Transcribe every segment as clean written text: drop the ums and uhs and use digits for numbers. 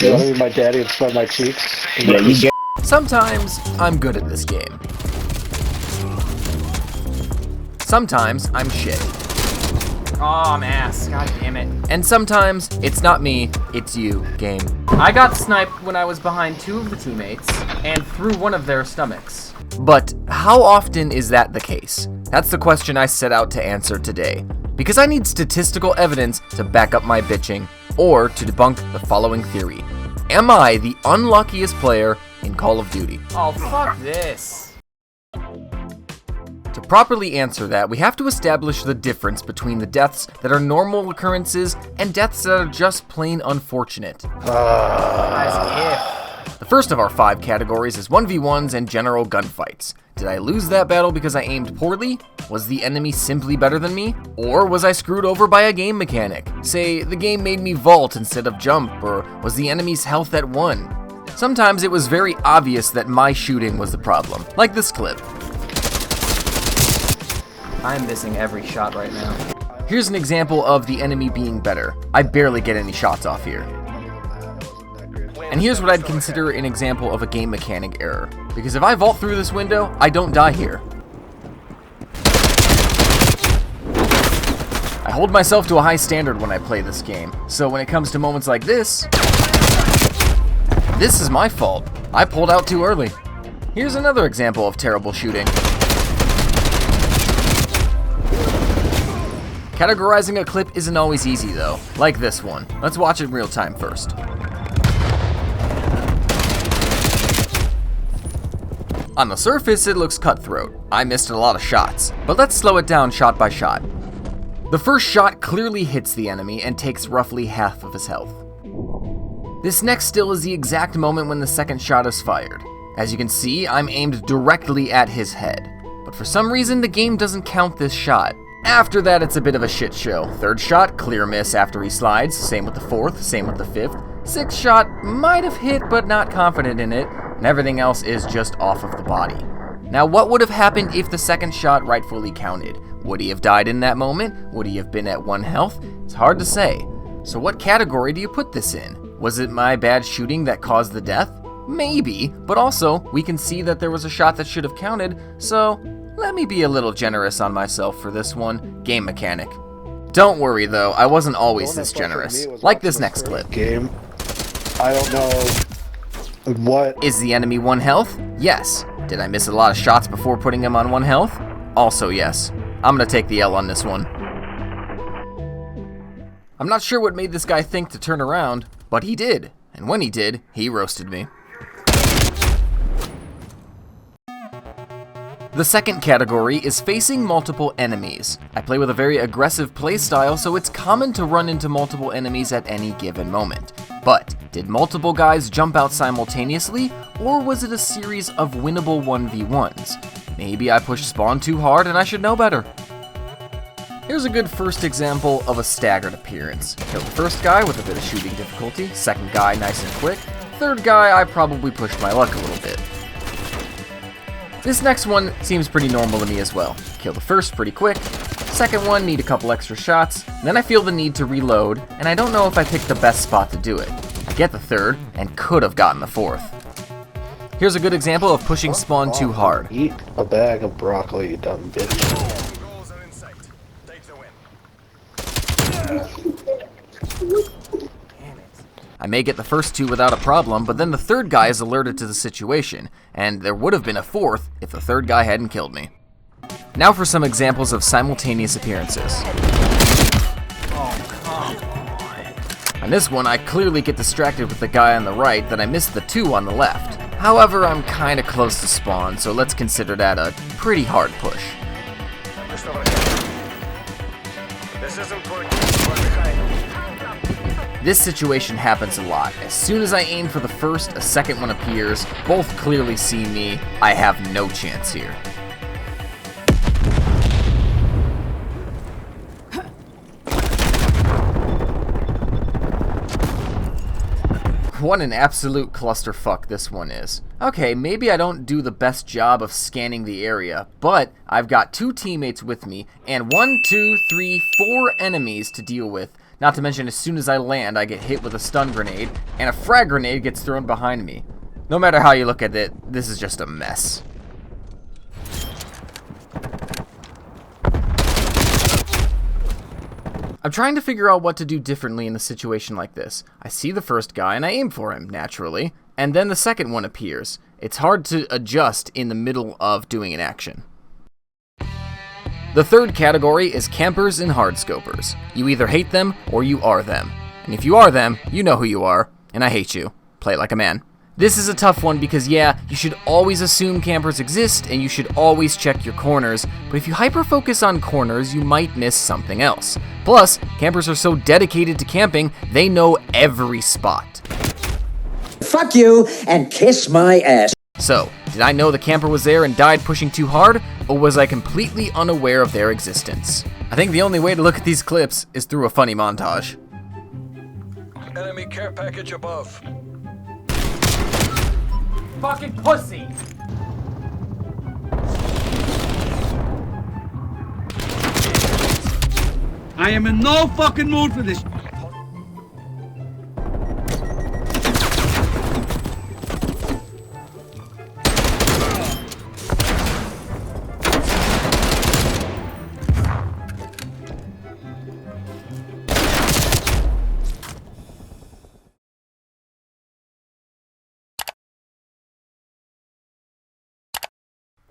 You want to be my daddy and smell my cheeks? Yeah, you get. Sometimes I'm good at this game. Sometimes I'm shit. Oh, I'm ass. God damn it. And sometimes it's not me, it's you, game. I got sniped when I was behind two of the teammates and through one of their stomachs. But how often is that the case? That's the question I set out to answer today. Because I need statistical evidence to back up my bitching, or to debunk the following theory. Am I the unluckiest player in Call of Duty? Oh, fuck this. To properly answer that, we have to establish the difference between the deaths that are normal occurrences and deaths that are just plain unfortunate. The first of our 5 categories is 1v1s and general gunfights. Did I lose that battle because I aimed poorly? Was the enemy simply better than me? Or was I screwed over by a game mechanic? Say, the game made me vault instead of jump, or was the enemy's health at 1? Sometimes it was very obvious that my shooting was the problem, like this clip. I'm missing every shot right now. Here's an example of the enemy being better. I barely get any shots off here. And here's what I'd consider an example of a game mechanic error. Because if I vault through this window, I don't die here. I hold myself to a high standard when I play this game, so when it comes to moments like this is my fault. I pulled out too early. Here's another example of terrible shooting. Categorizing a clip isn't always easy though, like this one. Let's watch it in real time first. On the surface, it looks cutthroat. I missed a lot of shots, but let's slow it down shot by shot. The first shot clearly hits the enemy and takes roughly half of his health. This next still is the exact moment when the second shot is fired. As you can see, I'm aimed directly at his head, but for some reason the game doesn't count this shot. After that, it's a bit of a shit show. Third shot, clear miss after he slides, same with the fourth, same with the fifth. Sixth shot, might have hit but not confident in it, and everything else is just off of the body. Now, what would have happened if the second shot rightfully counted? Would he have died in that moment? Would he have been at 1 health? It's hard to say. So what category do you put this in? Was it my bad shooting that caused the death? Maybe, but also, we can see that there was a shot that should have counted, so let me be a little generous on myself for this one. Game mechanic. Don't worry though, I wasn't always this generous. Like this next clip. Game. I don't know what. Is the enemy 1 health? Yes. Did I miss a lot of shots before putting him on 1 health? Also yes. I'm gonna take the L on this one. I'm not sure what made this guy think to turn around, but he did. And when he did, he roasted me. The second category is facing multiple enemies. I play with a very aggressive playstyle, so it's common to run into multiple enemies at any given moment. But did multiple guys jump out simultaneously, or was it a series of winnable 1v1s? Maybe I pushed spawn too hard and I should know better. Here's a good first example of a staggered appearance. Killed the first guy with a bit of shooting difficulty, second guy nice and quick, third guy I probably pushed my luck a little bit. This next one seems pretty normal to me as well. Kill the first pretty quick, second one need a couple extra shots, then I feel the need to reload, and I don't know if I picked the best spot to do it. I get the third, and could have gotten the fourth. Here's a good example of pushing spawn too hard. Eat a bag of broccoli, you dumb bitch. I may get the first 2 without a problem, but then the third guy is alerted to the situation, and there would have been a fourth if the third guy hadn't killed me. Now for some examples of simultaneous appearances. Oh, come on. On this one, I clearly get distracted with the guy on the right that I missed the 2 on the left. However, I'm kinda close to spawn, so let's consider that a pretty hard push. This is important. We're behind. This situation happens a lot. As soon as I aim for the first, a second one appears. Both clearly see me. I have no chance here. What an absolute clusterfuck this one is. Okay, maybe I don't do the best job of scanning the area, but I've got 2 teammates with me and 1, 2, 3, 4 enemies to deal with Not to mention, as soon as I land, I get hit with a stun grenade, and a frag grenade gets thrown behind me. No matter how you look at it, this is just a mess. I'm trying to figure out what to do differently in a situation like this. I see the first guy and I aim for him, naturally, and then the second one appears. It's hard to adjust in the middle of doing an action. The third category is campers and hardscopers. You either hate them or you are them. And if you are them, you know who you are, and I hate you. Play it like a man. This is a tough one because, yeah, you should always assume campers exist and you should always check your corners, but if you hyper-focus on corners, you might miss something else. Plus, campers are so dedicated to camping, they know every spot. Fuck you and kiss my ass. So, did I know the camper was there and died pushing too hard, or was I completely unaware of their existence? I think the only way to look at these clips is through a funny montage. Enemy care package above. Fucking pussy! I am in no fucking mood for this.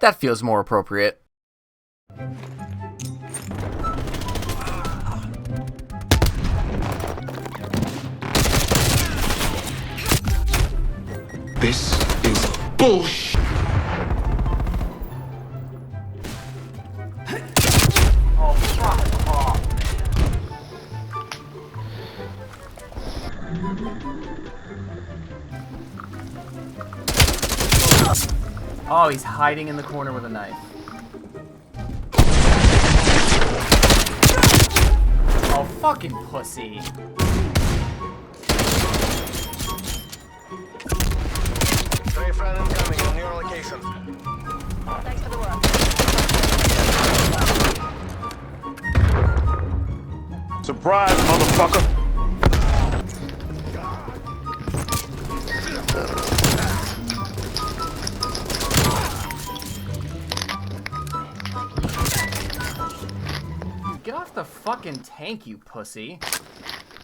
That feels more appropriate. This is bullshit. Oh, fuck off, man. Oh, he's hiding in the corner with a knife. Oh, fucking pussy. Stray friend incoming on your location. Thanks for the work. Surprise, motherfucker. Get off the fucking tank, you pussy.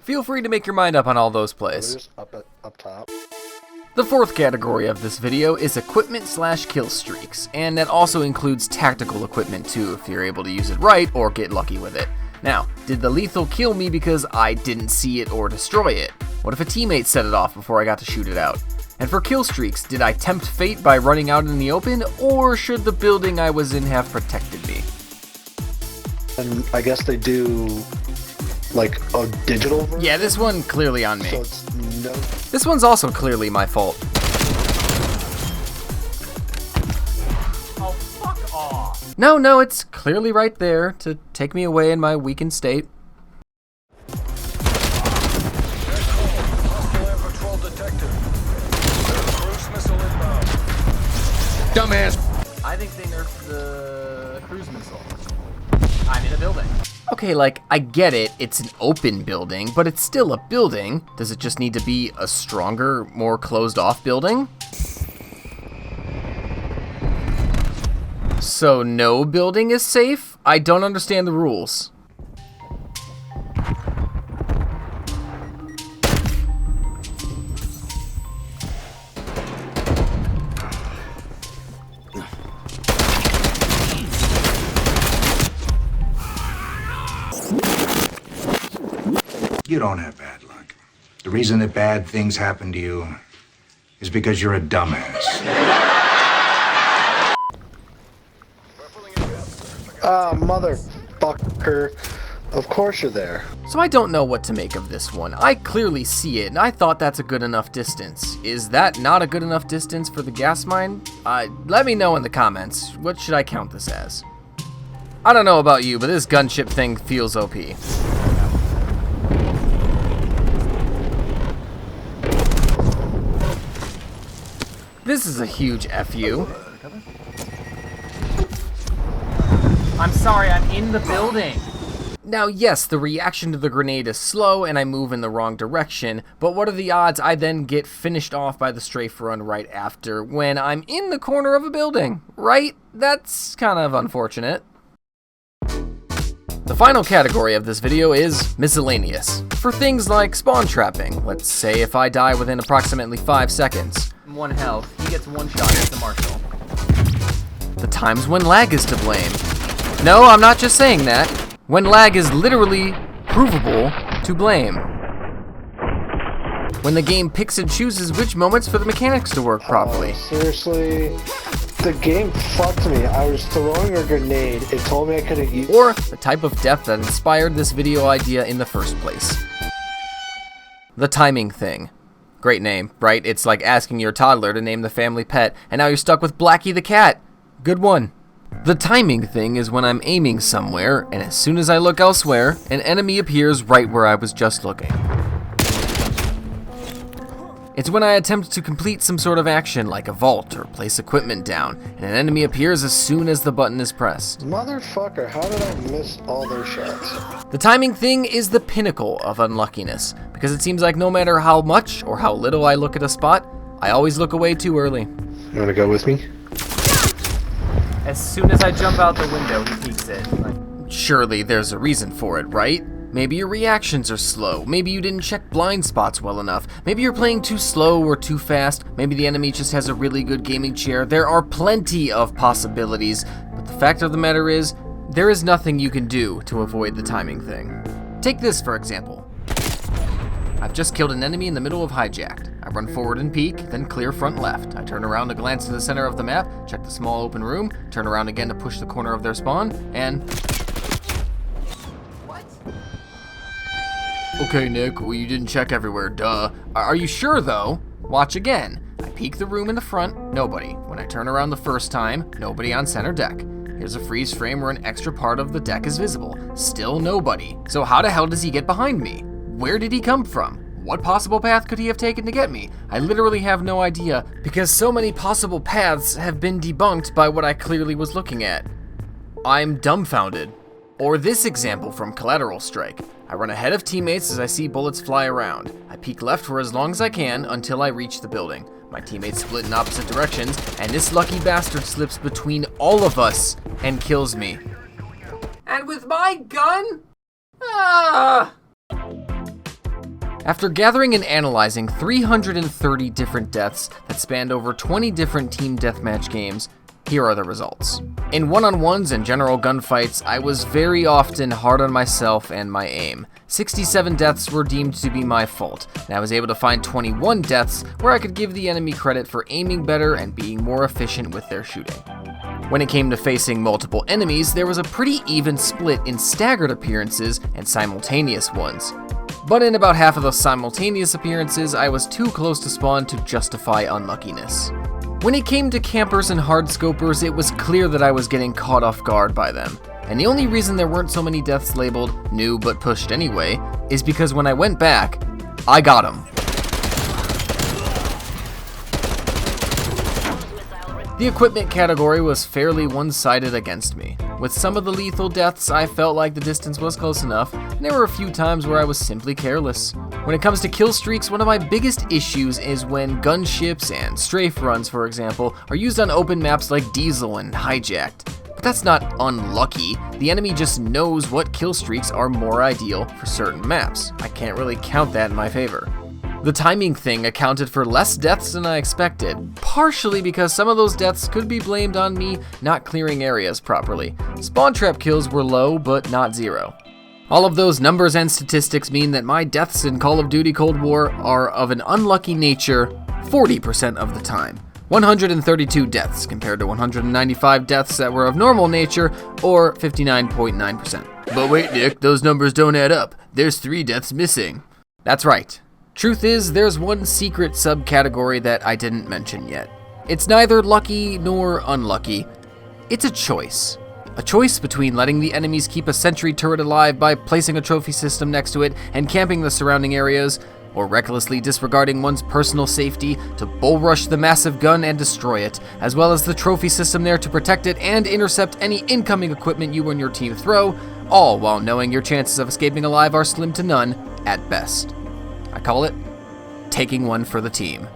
Feel free to make your mind up on all those plays. Just up top. The fourth category of this video is equipment/kill streaks, and that also includes tactical equipment too if you're able to use it right or get lucky with it. Now, did the lethal kill me because I didn't see it or destroy it? What if a teammate set it off before I got to shoot it out? And for kill streaks, did I tempt fate by running out in the open, or should the building I was in have protected me? And I guess they do like a digital version. Yeah, this one clearly on me. So it's no. This one's also clearly my fault. Oh, fuck off. No, it's clearly right there to take me away in my weakened state. Hostile air patrol detected. Cruise missile inbound. Dumbass. I think they nerfed the cruise missile. I'm in a building. Okay, like, I get it, it's an open building, but it's still a building. Does it just need to be a stronger, more closed-off building? So no building is safe? I don't understand the rules. You don't have bad luck. The reason that bad things happen to you is because you're a dumbass. Ah, motherfucker. Of course you're there. So I don't know what to make of this one. I clearly see it, and I thought that's a good enough distance. Is that not a good enough distance for the gas mine? Let me know in the comments. What should I count this as? I don't know about you, but this gunship thing feels OP. This is a huge FU. I'm sorry, I'm in the building. Now yes, the reaction to the grenade is slow and I move in the wrong direction, but what are the odds I then get finished off by the strafe run right after when I'm in the corner of a building, right? That's kind of unfortunate. The final category of this video is miscellaneous, for things like spawn trapping. Let's say if I die within approximately 5 seconds. 1 health. He gets 1 shot at the marshal. The times when lag is to blame. No, I'm not just saying that. When lag is literally provable to blame. When the game picks and chooses which moments for the mechanics to work properly. Seriously? The game fucked me. I was throwing a grenade. It told me I couldn't use. Or the type of death that inspired this video idea in the first place. The timing thing. Great name, right? It's like asking your toddler to name the family pet, and now you're stuck with Blackie the cat. Good one. The timing thing is when I'm aiming somewhere, and as soon as I look elsewhere, an enemy appears right where I was just looking. It's when I attempt to complete some sort of action like a vault or place equipment down, and an enemy appears as soon as the button is pressed. Motherfucker, how did I miss all their shots? The timing thing is the pinnacle of unluckiness, because it seems like no matter how much or how little I look at a spot, I always look away too early. You wanna go with me? As soon as I jump out the window, he peeks it. Like, Surely there's a reason for it, right? Maybe your reactions are slow, maybe you didn't check blind spots well enough, maybe you're playing too slow or too fast, maybe the enemy just has a really good gaming chair. There are plenty of possibilities, but the fact of the matter is, there is nothing you can do to avoid the timing thing. Take this for example. I've just killed an enemy in the middle of hijacked. I run forward and peek, then clear front left. I turn around to glance to the center of the map, check the small open room, turn around again to push the corner of their spawn, and... Okay, Nick, well, you didn't check everywhere, duh. Are you sure, though? Watch again. I peek the room in the front, nobody. When I turn around the first time, nobody on center deck. Here's a freeze frame where an extra part of the deck is visible. Still nobody. So how the hell does he get behind me? Where did he come from? What possible path could he have taken to get me? I literally have no idea, because so many possible paths have been debunked by what I clearly was looking at. I'm dumbfounded. Or this example from Collateral Strike. I run ahead of teammates as I see bullets fly around. I peek left for as long as I can until I reach the building. My teammates split in opposite directions, and this lucky bastard slips between all of us and kills me. And with my gun? Ah! After gathering and analyzing 330 different deaths that spanned over 20 different team deathmatch games, here are the results. In one-on-ones and general gunfights, I was very often hard on myself and my aim. 67 deaths were deemed to be my fault, and I was able to find 21 deaths where I could give the enemy credit for aiming better and being more efficient with their shooting. When it came to facing multiple enemies, there was a pretty even split in staggered appearances and simultaneous ones. But in about half of those simultaneous appearances, I was too close to spawn to justify unluckiness. When it came to campers and hardscopers, it was clear that I was getting caught off guard by them. And the only reason there weren't so many deaths labeled new but pushed anyway is because when I went back, I got them. The equipment category was fairly one-sided against me. With some of the lethal deaths, I felt like the distance was close enough, and there were a few times where I was simply careless. When it comes to kill streaks, one of my biggest issues is when gunships and strafe runs, for example, are used on open maps like Diesel and Hijacked. But that's not unlucky. The enemy just knows what kill streaks are more ideal for certain maps. I can't really count that in my favor. The timing thing accounted for less deaths than I expected, partially because some of those deaths could be blamed on me not clearing areas properly. Spawn trap kills were low, but not zero. All of those numbers and statistics mean that my deaths in Call of Duty Cold War are of an unlucky nature 40% of the time. 132 deaths compared to 195 deaths that were of normal nature, or 59.9%. But wait, Nick, those numbers don't add up. There's 3 deaths missing. That's right. Truth is, there's one secret subcategory that I didn't mention yet. It's neither lucky nor unlucky. It's a choice. A choice between letting the enemies keep a sentry turret alive by placing a trophy system next to it and camping the surrounding areas, or recklessly disregarding one's personal safety to bull rush the massive gun and destroy it, as well as the trophy system there to protect it and intercept any incoming equipment you and your team throw, all while knowing your chances of escaping alive are slim to none at best. I call it taking one for the team.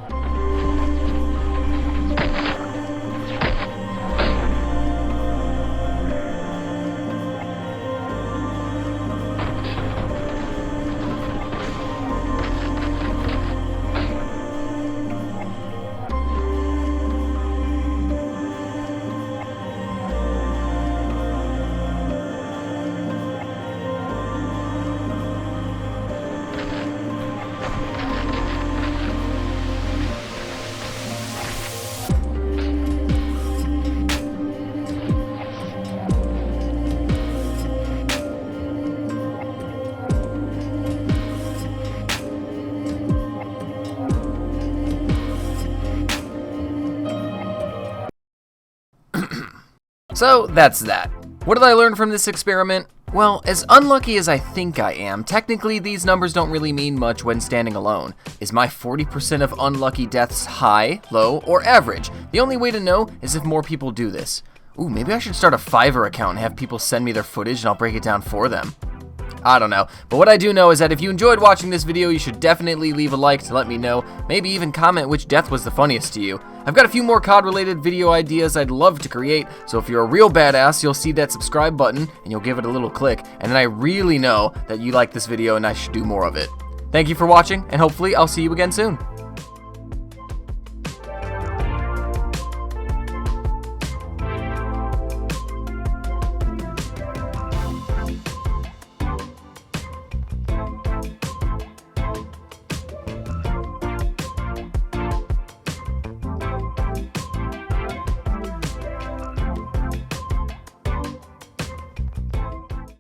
So that's that. What did I learn from this experiment? Well, as unlucky as I think I am, technically these numbers don't really mean much when standing alone. Is my 40% of unlucky deaths high, low, or average? The only way to know is if more people do this. Ooh, maybe I should start a Fiverr account and have people send me their footage and I'll break it down for them. I don't know, but what I do know is that if you enjoyed watching this video, you should definitely leave a like to let me know, maybe even comment which death was the funniest to you. I've got a few more COD related video ideas I'd love to create, so if you're a real badass, you'll see that subscribe button and you'll give it a little click, and then I really know that you like this video and I should do more of it. Thank you for watching, and hopefully I'll see you again soon.